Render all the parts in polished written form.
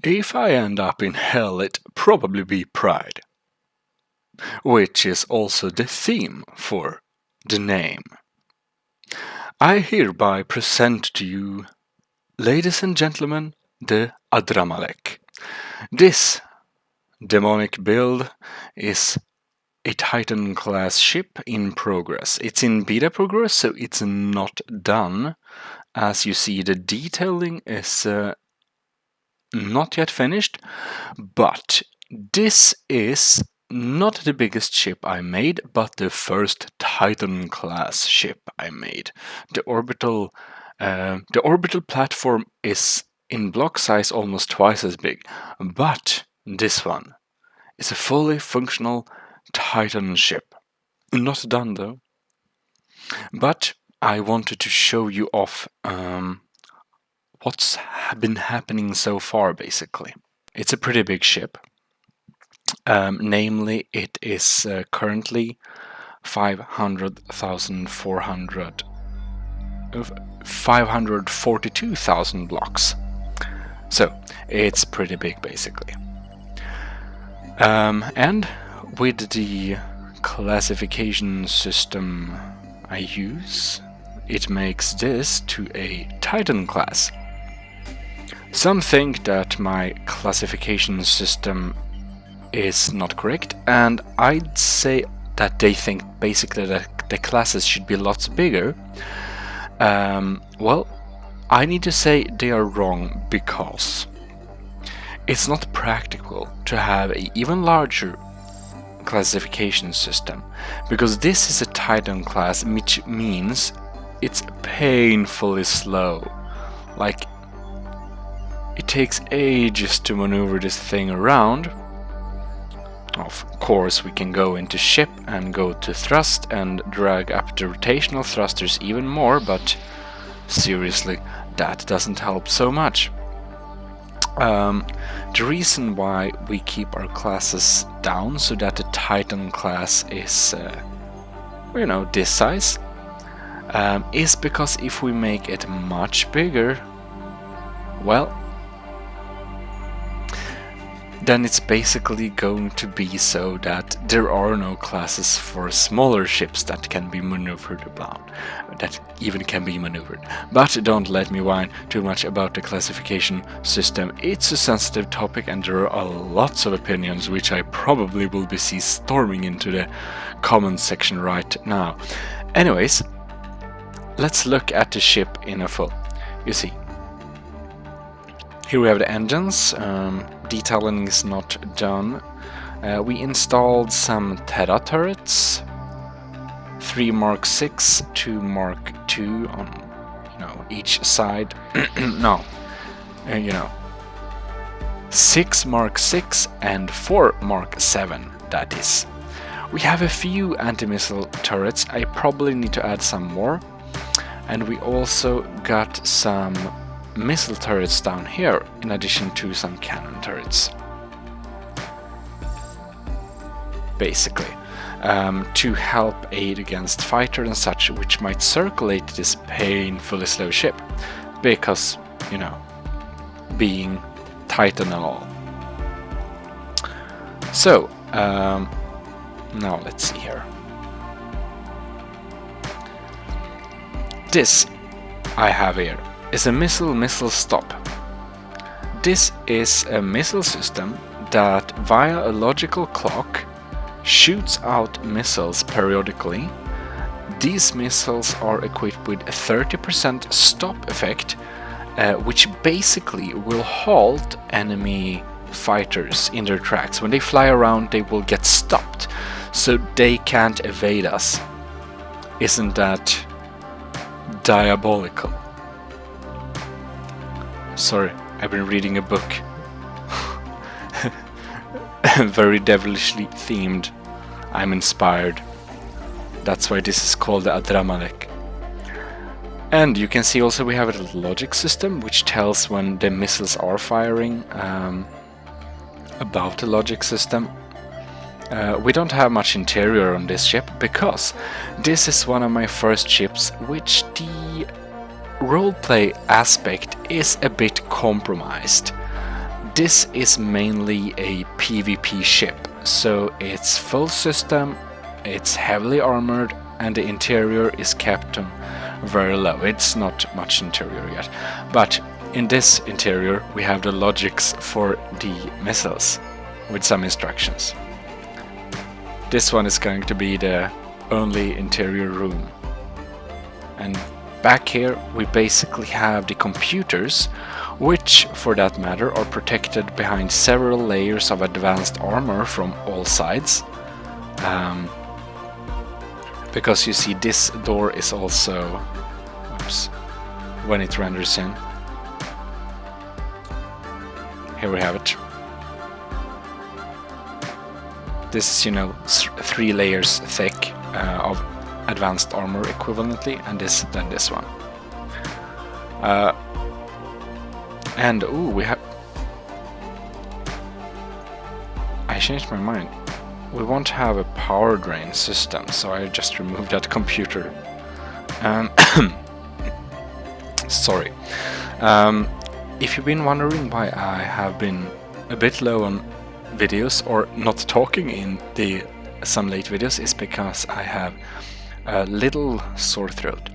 If I end up in hell, it probably be pride, which is also the theme for the name. I hereby present to you, ladies and gentlemen, the Adramalek. This demonic build is a Titan-class ship in progress. It's in beta progress, so it's not done. As you see, the detailing is not yet finished, but this is not the biggest ship I made, but the first Titan-class ship I made. The orbital platform is in block size almost twice as big, but this one is a fully functional Titan ship. Not done though. But I wanted to show you off what's been happening so far, basically. It's a pretty big ship. Namely, it is currently 542,000 blocks. So it's pretty big, basically. And with the classification system I use, it makes this to a Titan class. Some think that my classification system is not correct, and I'd say that they think basically that the classes should be lots bigger. Well, I need to say they are wrong, because it's not practical to have an even larger classification system, because this is a Titan class, which means it's painfully slow. Like, it takes ages to maneuver this thing around. Of course, we can go into ship and go to thrust and drag up the rotational thrusters even more, but seriously, that doesn't help so much. The reason why we keep our classes down so that the Titan class is, this size, is because if we make it much bigger, well, then it's basically going to be so that there are no classes for smaller ships that can be maneuvered around, that even can be maneuvered. But don't let me whine too much about the classification system. It's a sensitive topic and there are lots of opinions, which I probably will be storming into the comments section right now. Anyways, let's look at the ship in a full. You see, here we have the engines. Detailing is not done. We installed some Terra turrets, 3 Mark 6, 2 Mark 2 on each side. No, 6 Mark 6 and 4 Mark 7, that is. We have a few anti-missile turrets. I probably need to add some more. And we also got some missile turrets down here, in addition to some cannon turrets. Basically, to help aid against fighter and such, which might circulate this painfully slow ship, because, being Titan and all. So, now let's see here. This I have here is a missile stop. This is a missile system that, via a logical clock, shoots out missiles periodically. These missiles are equipped with a 30% stop effect, which basically will halt enemy fighters in their tracks. When they fly around, they will get stopped, so they can't evade us. Isn't that diabolical? Sorry, I've been reading a book. Very devilishly themed. I'm inspired. That's why this is called the Adramalek. And you can see also we have a little logic system which tells when the missiles are firing. About the logic system. We don't have much interior on this ship because this is one of my first ships which the roleplay aspect is a bit compromised. This is mainly a PvP ship, so it's full system, it's heavily armored, and the interior is kept very low. It's not much interior yet, but in this interior we have the logics for the missiles with some instructions. This one is going to be the only interior room, and back here we basically have the computers, which for that matter are protected behind several layers of advanced armor from all sides. Because you see, this door is also, oops, when it renders in. Here we have it. This is, you know, 3 layers thick of advanced armor equivalently, and then this one. And ooh, we have. I changed my mind. We won't have a power drain system, so I just removed that computer. Sorry. If you've been wondering why I have been a bit low on videos or not talking in some late videos, is because I have a little sore throat.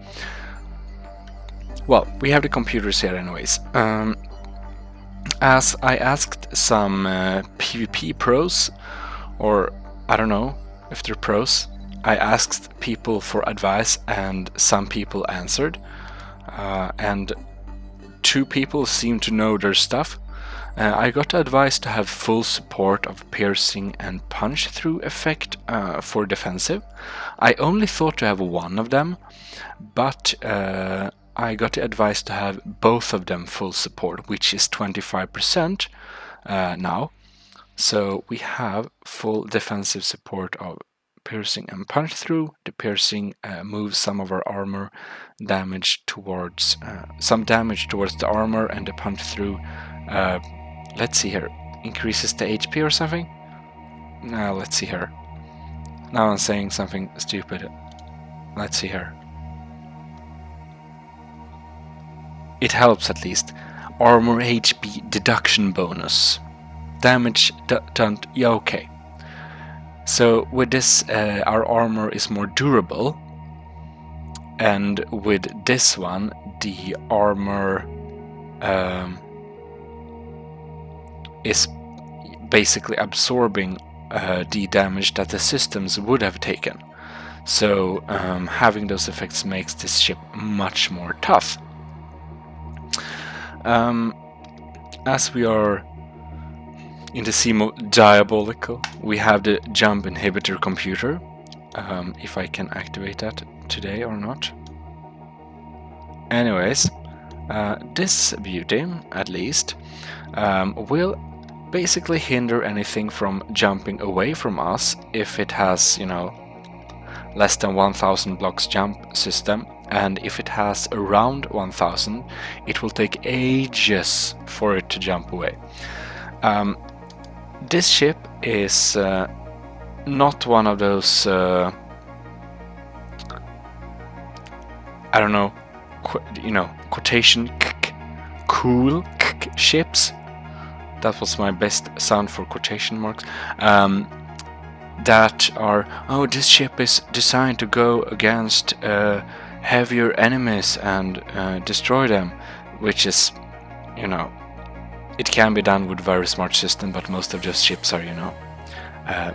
Well, we have the computers here anyways. As I asked some PvP pros, or I don't know if they're pros, I asked people for advice and some people answered. And 2 people seem to know their stuff. I got advice to have full support of piercing and punch through effect for defensive. I only thought to have one of them, but I got the advice to have both of them full support, which is 25% now. So we have full defensive support of piercing and punch through. The piercing moves some of our armor damage towards some damage towards the armor, and the punch through, let's see here, increases the HP or something. Now let's see here. Now I'm saying something stupid. Let's see here. It helps at least. Armor HP deduction bonus. Damage done. Yeah, okay. So with this, our armor is more durable, and with this one, the armor is basically absorbing the damage that the systems would have taken. So having those effects makes this ship much more tough. As we are in the sea diabolical, we have the jump inhibitor computer. If I can activate that today or not. Anyways, this beauty, at least, will basically hinder anything from jumping away from us if it has, you know, less than 1000 blocks jump system, and if it has around 1000, it will take ages for it to jump away. This ship is not one of those I don't know, quotation cool ships. That was my best sound for quotation marks. That are, oh, this ship is designed to go against heavier enemies and destroy them, which is, you know, it can be done with very smart system, but most of those ships are, you know,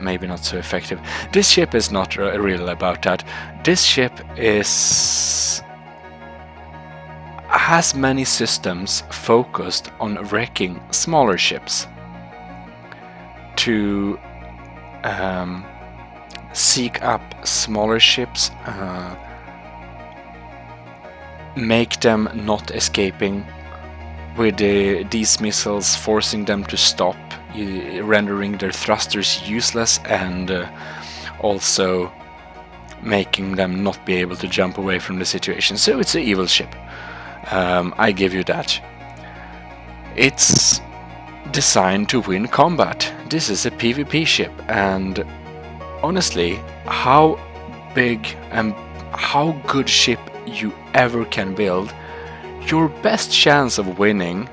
maybe not so effective. This ship is not really about that. This ship has many systems focused on wrecking smaller ships to seek up smaller ships, make them not escaping with these missiles, forcing them to stop, rendering their thrusters useless, and also making them not be able to jump away from the situation. So it's an evil ship. I give you that. It's designed to win combat. This is a PvP ship, and honestly, how big and how good ship you ever can build, your best chance of winning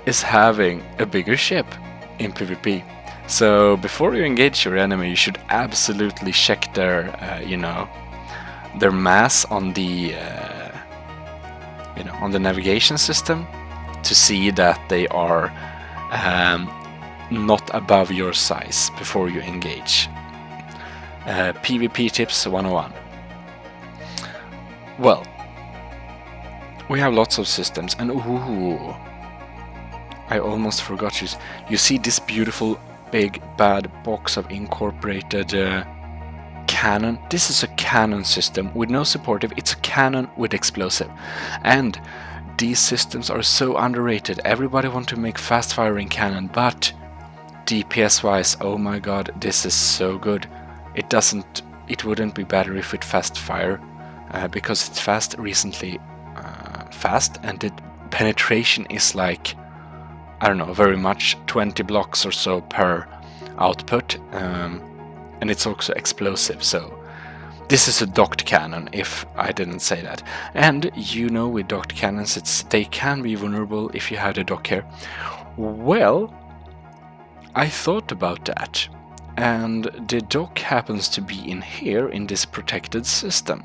is having a bigger ship in PvP. So before you engage your enemy, you should absolutely check their, their mass on the, on the navigation system to see that they are not above your size before you engage. PvP tips 101. Well, we have lots of systems, and ooh, I almost forgot you. You see this beautiful big bad box of incorporated cannon? This is a cannon system with no supportive. It's a cannon with explosive, and these systems are so underrated. Everybody wants to make fast firing cannon, but DPS wise, oh my god, this is so good. It wouldn't be better if it fast fire, because it's fast and the penetration is like, I don't know, very much 20 blocks or so per output, and it's also explosive. So this is a docked cannon, if I didn't say that. And with docked cannons, they can be vulnerable if you have the dock here. Well, I thought about that, and the dock happens to be in here in this protected system.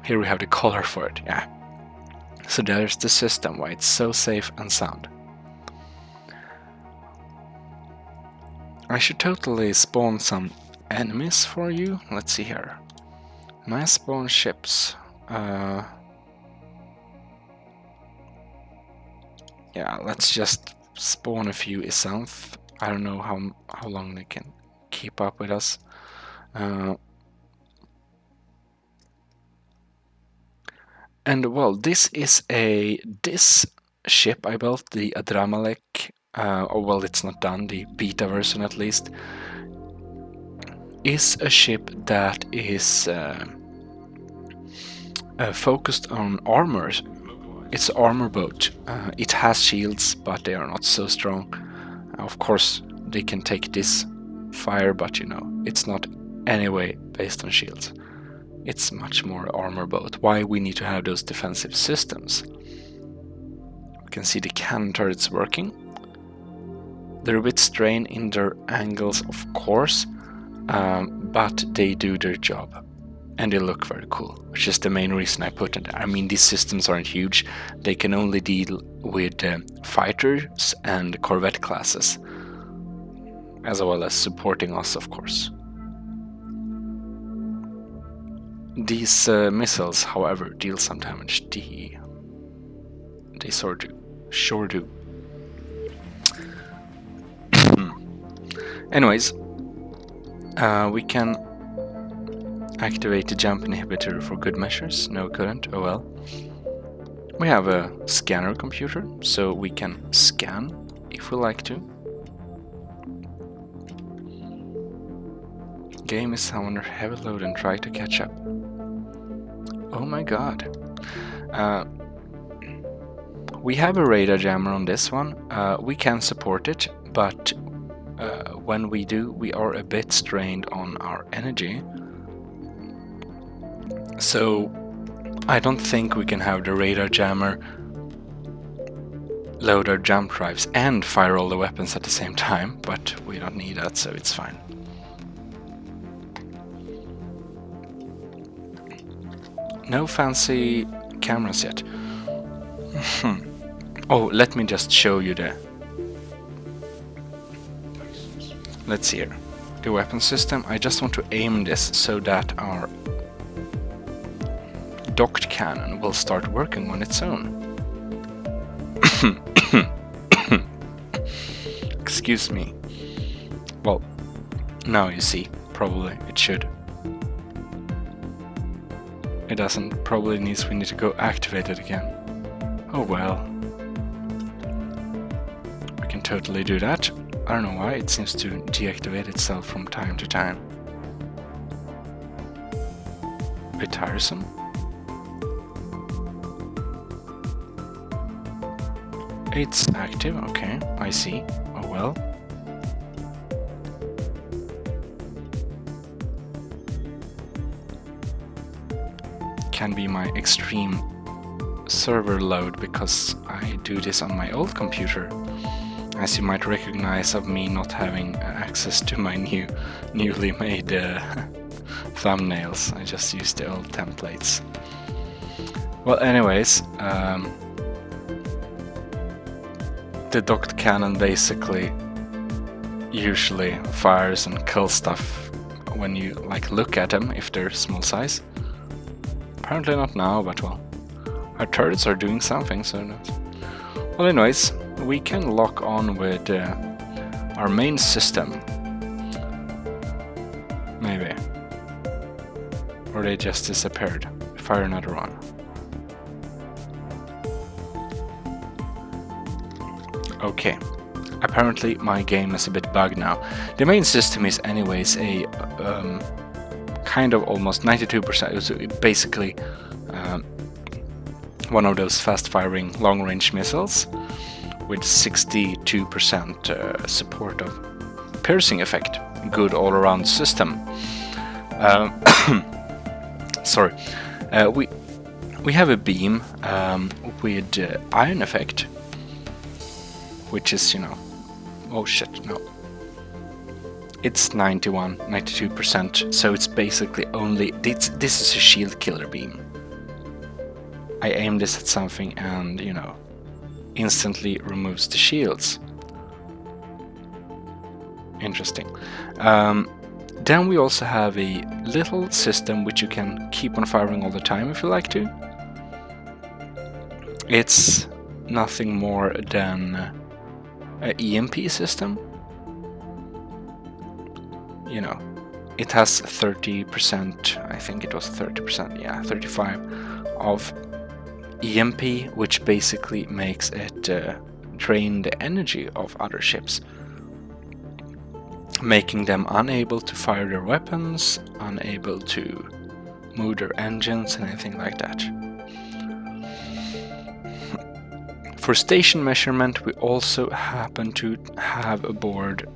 Here we have the color for it, yeah. So there's the system why it's so safe and sound. I should totally spawn some enemies for you. Let's see here. Mass spawn ships. Yeah, let's just spawn a few Isanth. I don't know how long they can keep up with us. And well, this ship I built, the Adramalek, well, it's not done, the beta version at least, is a ship that is focused on armor. It's an armor boat. It has shields, but they are not so strong. Of course, they can take this fire, but it's not anyway based on shields. It's much more armor boat. Why we need to have those defensive systems? We can see the cannon turrets working. They're a bit strained in their angles, of course, but they do their job. And they look very cool, which is the main reason I put it. I mean, these systems aren't huge. They can only deal with fighters and corvette classes, as well as supporting us, of course. These missiles, however, deal some damage. They sure do. Anyways, we can activate the jump inhibitor for good measures. No, couldn't. Oh well. We have a scanner computer, so we can scan if we like to. Game is under heavy load and try to catch up. Oh my god. We have a radar jammer on this one. We can support it, but when we do, we are a bit strained on our energy. So I don't think we can have the radar jammer load our jump drives and fire all the weapons at the same time, but we don't need that, so it's fine. No fancy cameras yet. Oh, let me just show you let's see here. The weapon system. I just want to aim this so that our docked cannon will start working on its own. Excuse me. Well, now you see. Probably it should. It doesn't. Probably we need to go activate it again. Oh well. We can totally do that. I don't know why it seems to deactivate itself from time to time. A bit tiresome. It's active, okay, I see. Oh well. Can be my extreme server load because I do this on my old computer, as you might recognize of me not having access to my newly made thumbnails. I just use the old templates. Well, anyways, the docked cannon basically usually fires and kills stuff when you like look at them if they're small size. Apparently not now, but well, our turrets are doing something, so not. Well, anyways, we can lock on with our main system. Maybe. Or they just disappeared. Fire another one. Okay. Apparently my game is a bit bugged now. The main system is anyways a kind of almost 92%. So it basically one of those fast-firing long-range missiles with 62% support of piercing effect. Good all-around system. Sorry. We have a beam with iron effect, which is, you know, oh shit, no. It's 92%, so it's basically only, this is a shield killer beam. I aim this at something and, you know, instantly removes the shields. Interesting. Then we also have a little system which you can keep on firing all the time if you like to. It's nothing more than an EMP system. You know, it has 30%, I think it was 30%, yeah, 35 of EMP, which basically makes it drain the energy of other ships, making them unable to fire their weapons, unable to move their engines, and anything like that. For station measurement, we also happen to have aboard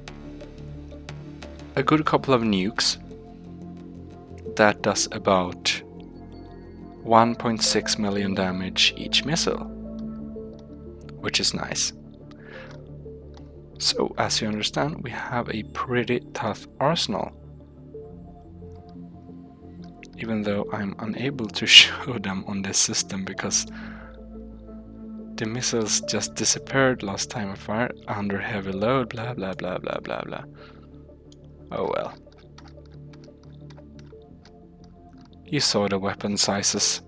a good couple of nukes that does about 1.6 million damage each missile, which is nice. So, as you understand, we have a pretty tough arsenal. Even though I'm unable to show them on this system because the missiles just disappeared last time I fired under heavy load, blah blah blah blah blah blah. Oh well. You saw the weapon sizes.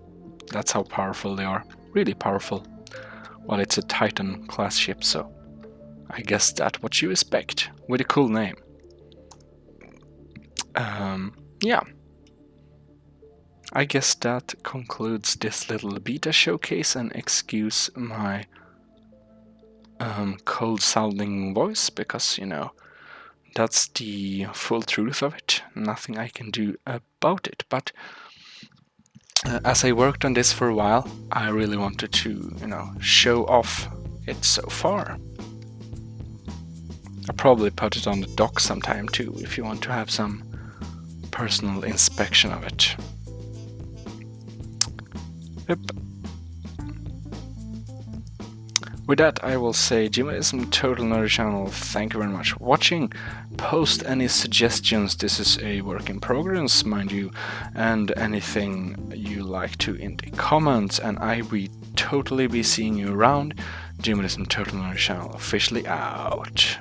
That's how powerful they are. Really powerful. Well, it's a Titan class ship, so I guess that's what you expect, with a cool name. Yeah. I guess that concludes this little beta showcase, and excuse my cold sounding voice, because, you know, that's the full truth of it. Nothing I can do about it, but as I worked on this for a while, I really wanted to, you know, show off it so far. I'll probably put it on the dock sometime too, if you want to have some personal inspection of it. Yep. With that, I will say Gmodims Total Nerd Channel, thank you very much for watching. Post any suggestions, this is a work in progress, mind you, and anything you like to in the comments, and I will totally be seeing you around. Gmodims Total Nerd Channel officially out.